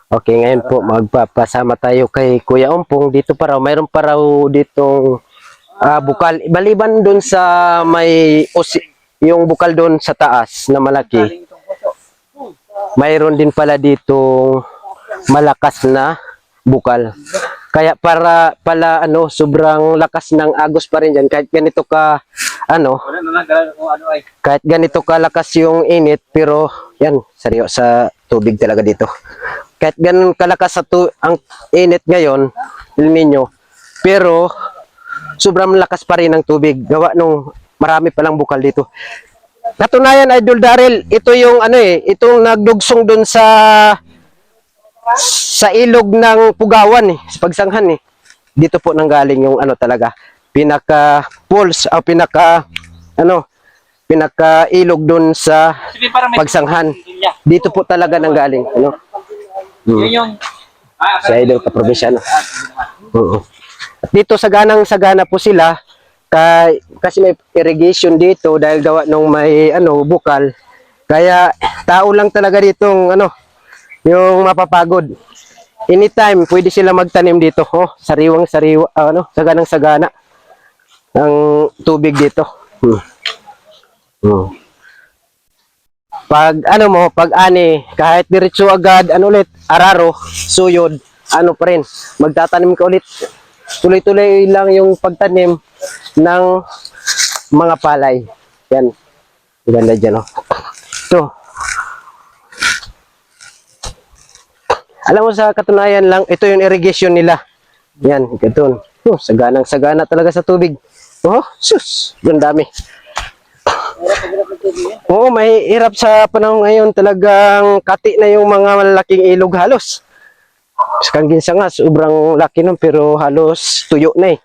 Okay, ngayon po magpapasama tayo kay Kuya Ompong. Dito pa raw, mayroon pa raw ditong bukal. Baliban doon sa yung bukal doon sa taas na malaki. Mayroon din pala ditong malakas na bukal. Kaya sobrang lakas ng agos pa rin diyan kahit ganito ka kahit ganito kalakas yung init, pero yan, seryo sa tubig talaga dito. Kahit ganun kalakas ang init ngayon, El Nino, pero sobrang lakas pa rin ng tubig. Gawa nung marami palang bukal dito. Katunayan, Idol Daryl, ito yung itong nagdugsong doon sa ilog ng Pugawan sa Pagsanghan Dito po nanggaling yung talaga pinaka pulse o pinaka ilog doon sa Pagsanghan. Dito po talaga nanggaling Yun yung sa Idol ka probinsyano. At dito sagana po sila kasi may irrigation dito dahil gawa nung may bukal. Kaya tao lang talaga ditong yung mapapagod. Anytime pwede sila magtanim dito. Sariwang-sariwa, saganang-sagana ang tubig dito. Pag kahit diretso agad, ulit, araro, suyod, pa rin, magtatanim ka ulit. Tuloy-tuloy lang yung pagtanim ng mga palay. Yan. Ganda dyan, Ito. Alam mo, sa katunayan lang, ito yung irrigation nila. Yan, ito. Saganang-sagana talaga sa tubig. Sus, ang dami. Oo, may hirap sa panahon ngayon. Talagang kati na yung mga malalaking ilog halos. Sa Kanginsa nga, sobrang laki nun, pero halos tuyo na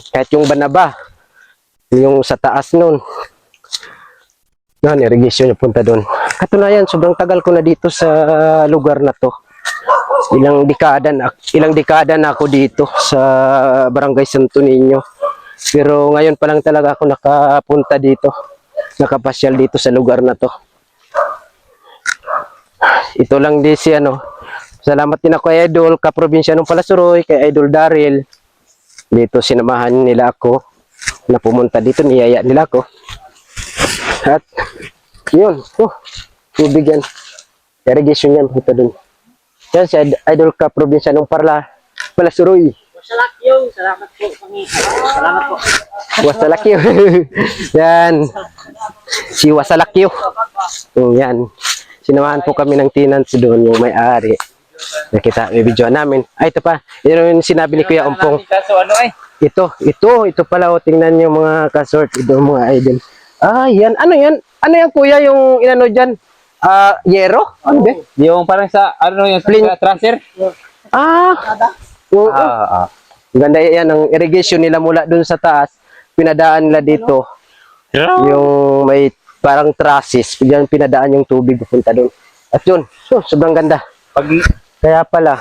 Kahit yung Banaba, yung sa taas nun. Irrigation yung punta doon. Katunayan, sobrang tagal ko na dito sa lugar na to. Ilang dekada na ako dito sa Barangay Santo Niño. Pero ngayon pa lang talaga ako nakapunta dito. Nakapasyal dito sa lugar na to. Ito lang din salamat din ako kay Idol ka probinsyano Palasuroy, kay Idol Daryl. Dito sinamahan nila ako na pumunta dito, niyaya nila ako. At yun, tubig yan. Irrigation yan, ito dun. Yan si Idol ka probinsyano Palasuroy. Wasalakyo, salamat po, salamat po. Wasalakyo. Yan. Si Wasalakyo. Yan. Sinamahan po kami ng tenants doon, yung may-ari. Nakita, may video namin. Ito pa. Yun yung sinabi ni Kuya Ompong. Ito pala, tingnan yung mga kasort, ito mga idol. Yan. Ano yan? Ano yan, Kuya, yung inano dyan? Yero? Ano ba? Yung parang yung tracer? Oo. Ganda yan, ang irrigation nila mula dun sa taas, pinadaan nila dito. Yung may parang trusses, diyan pinadaan yung tubig pupunta doon. At yun, sobrang ganda. Kaya pala,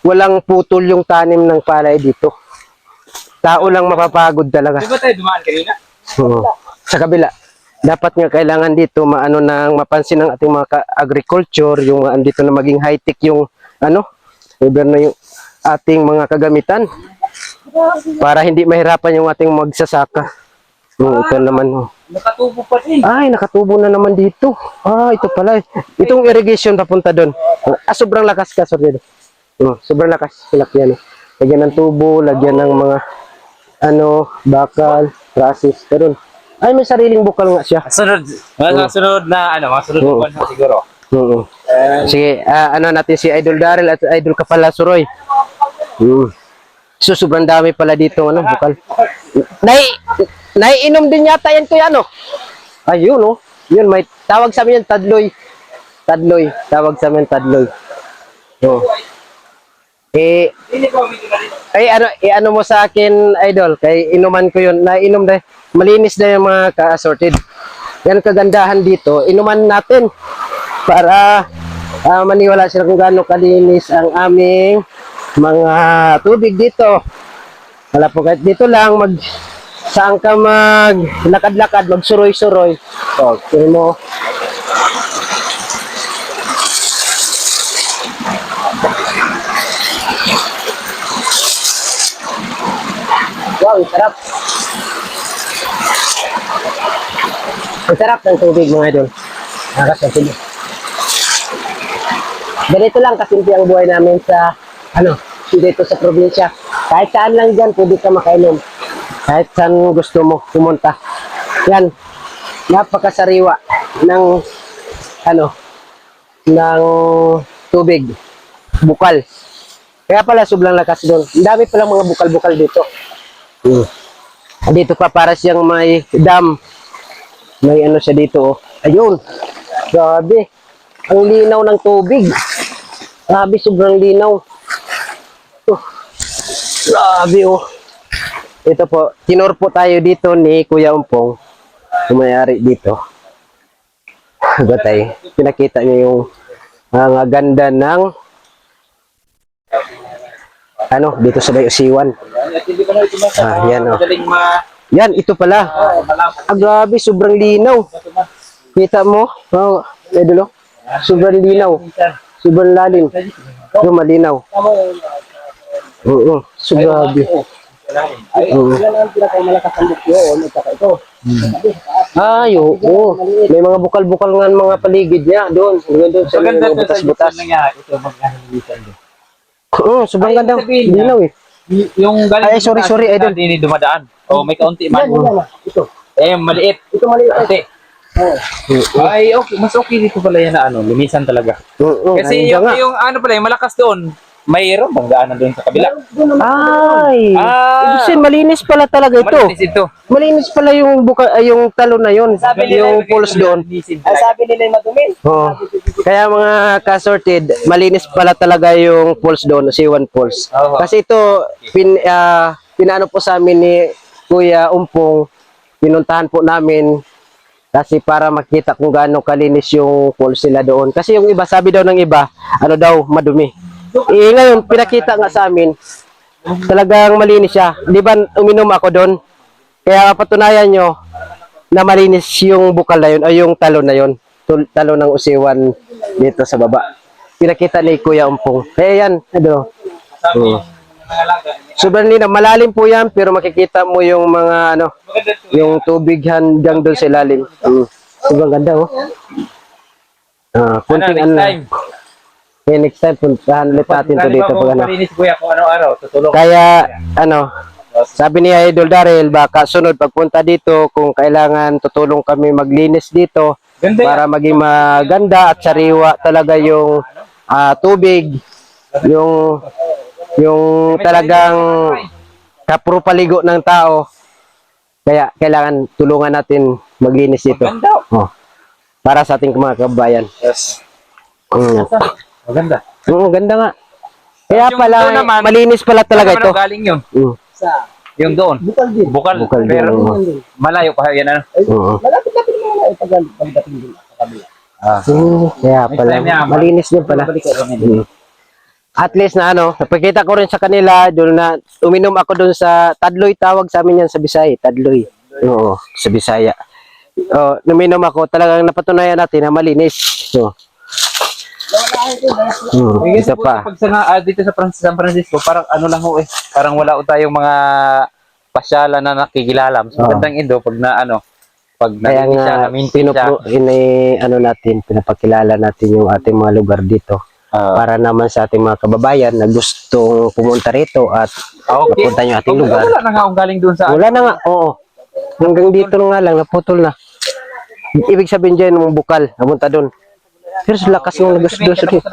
walang putol yung tanim ng palay dito. Tao lang mapapagod talaga. Di ba tayo dumaan kanina? Sa kabila. Dapat nga kailangan dito mapansin ng ating mga agriculture, yung andito na maging high-tech yung gobyerno yung ating mga kagamitan para hindi mahirapan yung ating magsasaka. Ito naman. Nakatubo pa din. Nakatubo na naman dito. Ito pala. Itong irrigation papunta doon. Sobrang lakas ka, sorry. Sobrang lakas. Lagyan ng tubo, lagyan ng mga bakal, trusses. Pero may sariling bukal nga siya. Sunod na buwan siguro. Sige, natin si Idol Daryl at Idol Kapalasuroy. So, sobrang dami pala dito, bukal. Naiinom din yata yan, Kuya, Ayun, Yun, may tawag sa amin yan, tadloy. Tawag sa amin, tadloy. Ano mo sa akin, Idol, kay inuman ko yun. Naiinom dahil malinis na yung mga ka-assorted. Yan kagandahan dito. Inuman natin para maniwala sila kung gaano kalinis ang aming mga tubig dito. Wala po, kahit dito lang saan ka lakad-lakad, magsuroy-suroy. Okay mo. Wow, ang sarap. Ang sarap ng tubig mga idol. Nakakasabog. Ganito lang kasimple ang buhay namin sa dito sa probinsya. Kahit saan lang dyan, pwede ka makainom. Kahit saan gusto mo pumunta. Yan, napakasariwa ng ng tubig. Bukal. Kaya pala sobrang lakas doon. Ang dami palang mga bukal-bukal dito. Dito pa para siyang may dam. May ano siya dito. Oh. Ayun. Grabe. Ang linaw ng tubig. Grabe, sobrang linaw. Grabe oh. Ito po, tinur po tayo dito ni Kuya Umpong. Kumayari dito. Batay. Pinakita niya yung mga ganda ng dito sa Bayusiwan. Yan oh. Yan, ito pala. Grabe, sobrang linaw. Kita mo? Oh, idol. Sobrang linaw. Sobrang lalim. Malinaw. Oo, so grabe. Yan ang pinakamalakas ang bukyo. Ito. Ay, oo. May mga bukal-bukal nga mga paligid niya doon. Doon sa Maganda mga to sa butas-butas. niya. Ito magkahilitan din. Oo, sobrang ganda. sabihin niya. Linaw eh. Yung galing Ay, sorry, idol. Hindi dumadaan. O may kaunti man. Ito. Eh, maliit. Ito maliit. Kaunti. Ay, okay. Mas okay dito pala yan na limisan talaga. Oo, Kasi yung pala, yung malakas doon, mayroon bang daanan doon sa kabila? Ay, ibig sabihin, malinis pala talaga ito. Malinis ito. Malinis pala yung yung talo na yun. Yung pools doon. Ang sabi nila yung madumi. Oo. Kaya mga ka-sorted, malinis pala talaga yung pools doon, Siwan Falls. Oo. Kasi ito, pinano po sa amin ni Kuya Umpong, pinuntahan po namin kasi para makita kung gaano kalinis yung falls nila doon. Kasi yung iba, sabi daw ng iba, madumi. Ngayon, pinakita nga sa amin, talagang malinis siya. Di ba uminom ako doon? Kaya patunayan nyo na malinis yung bukal na yun, ay yung talo na yun. Talo ng Usiwan dito sa baba. Pinakita ni Kuya Umpong. Kaya yan, sobrang linaw. Malalim po yan, pero makikita mo yung mga yung tubig hanggang doon sa ilalim. Sobrang ganda oh. Kunting Next time. next time puntahan ulit natin to dito pag Malinis kuya kung araw-araw. Tutulong. Kaya sabi ni Idol Daryl, baka sunod pagpunta dito kung kailangan tutulong kami maglinis dito Ganda para maging maganda at sariwa talaga yung tubig, yung talagang kapro-paligo ng tao. Kaya kailangan tulungan natin maglinis dito. Ganda. Oh. Para sa ating mga kabayan. Yes. Maganda. Oo, ganda nga. Kaya Yung pala, doon naman, malinis pala talaga ito. Galing yun. Sa Yung doon. bukal din. Bukal. Bukal din, Pero oo. malayo pa yan Oo. Malapit-lapit mo na pagdating din sa kabila. Kaya pala, time niya, malinis din pala. Balik ko kami. At least na napakita ko rin sa kanila, doon na uminom ako doon sa Tadloy, tawag sa amin yan sa Bisaya, Tadloy. Oo, sa Bisaya. Uminom ako, talagang napatunayan natin na malinis. Ito pa. Pag dito sa San Francisco, parang lang ho eh. Parang wala ho tayong mga pasyalan na nakikilalam. So, magandang Indo pag pag Kaya nalinis siya, nga, na-maintain siya. pinapakilala natin yung ating mga lugar dito. Para naman sa ating mga kababayan na gustong pumunta rito at mapunta yung ating lugar. Wala na nga akong galing doon sa Wala na nga, oo. Hanggang dito nga lang, naputol na. Ibig sabihin dyan, yung bukal, napunta doon. Pero sa lakas ng nagasdos dito.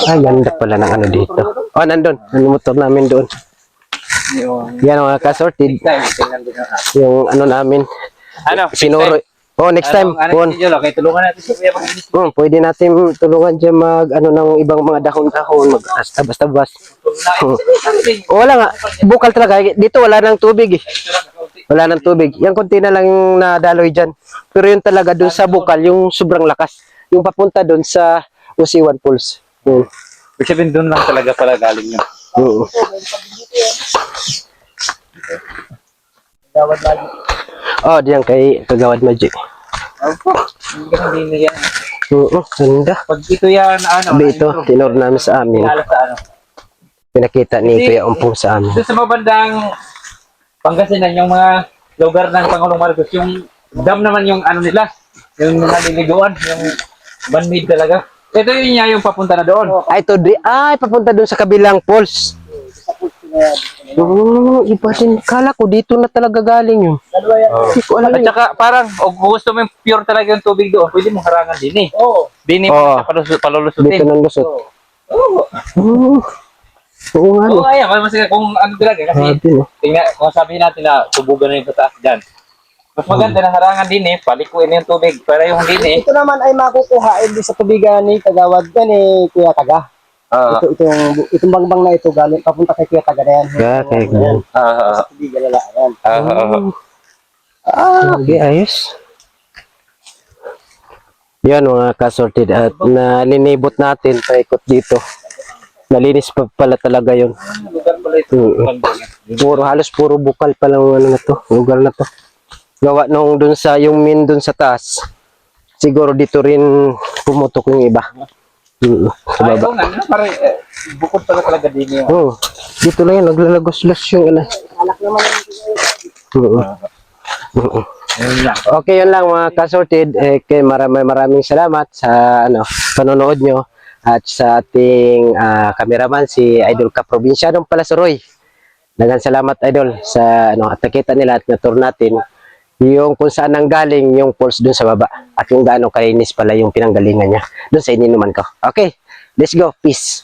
Ay, ganda pala ng dito. Nandun. Ang motor namin doon. Yan ang mga kasorted. Yung namin. Sinuro. Next time. Okay, tulungan natin si Kuya mag-inis. Pwede natin tulungan dyan ng ibang mga dahon-dahon. Basta-bas. Wala nga. Bukal talaga. Dito wala nang tubig eh. Wala nang tubig. Yan konti na lang yung nadaloy dyan. Pero yun talaga dun sa bukal, yung sobrang lakas. Yung papunta dun sa Usiwan Falls. Ibig sabihin doon lang talaga pala galing yun. Gawad lagi. Diyan kay Kagawad Magic. Hindi ka nang dinigyan. Oo, ganda. Pag ito yan, ano, Sabi ito, na-improve, tinor namin sa amin. kilala sa ano. Pinakita ni Kasi- Kuya Umpong sa amin. Doon sa mga bandang Pangasinan, yung mga lugar ng Pangulong Marcos, yung dam naman yung ano nila, yung mga liliguan, yung man-made talaga. Ito yun niya yung papunta na doon. Ay, ito, ay, papunta doon sa kabilang falls. Oo, iba din. Kala ko dito na talaga galing yun. Dalawa yan. Hindi ko alam At yun. saka parang, kung gusto mo yung pure talaga yung tubig doon, pwede mo harangan din eh. Oo. Dini Oo. mo Dito palulusutin. ng lusot. Oo. Oo. Oo nga, Oo, no. kaya. Mas kung ano talaga, kasi Grabe, no. tingnan, kung sabihin natin na tubugan na yung sa taas dyan. Mas maganda na harangan din eh, palikuin na yung tubig. Pero yung din eh, Ito naman ay makukuhain din sa tubigan ni Tagawad yan ni Kuya Taga. Itong bangbang na ito galing papunta kay Kuya Taga na yan. Okay, ganyan. Sa tubigan nila. Ayan. Grabe, ayos. Yan mga kasorted at nalinibot natin paikot dito. Nalinis pa pala talaga yun. lugar pala ito. Puro, halos puro bukal pa lang ano na to, lugar na to. Gawa nung dun sa, yung min dun sa taas. Siguro dito rin pumutok yung iba. Sa Ay, baba. oo nga, pare, bukod pala talaga din yung Oo. Dito lang yan, naglalagos-los yung ano. Anak naman Oo. Oo. yun lang. Okay, yun lang mga kasorted. Kay maraming salamat sa ano panonood nyo at sa ating cameraman si Idol Ka Provincianong Palasuroy. Daghang salamat Idol sa ano at nakita nila at na-tour natin yung kung saan nanggaling yung falls dun sa baba at kung gaano kalinis pala yung pinanggalingan niya dun sa ininuman ko. Okay, let's go. Peace.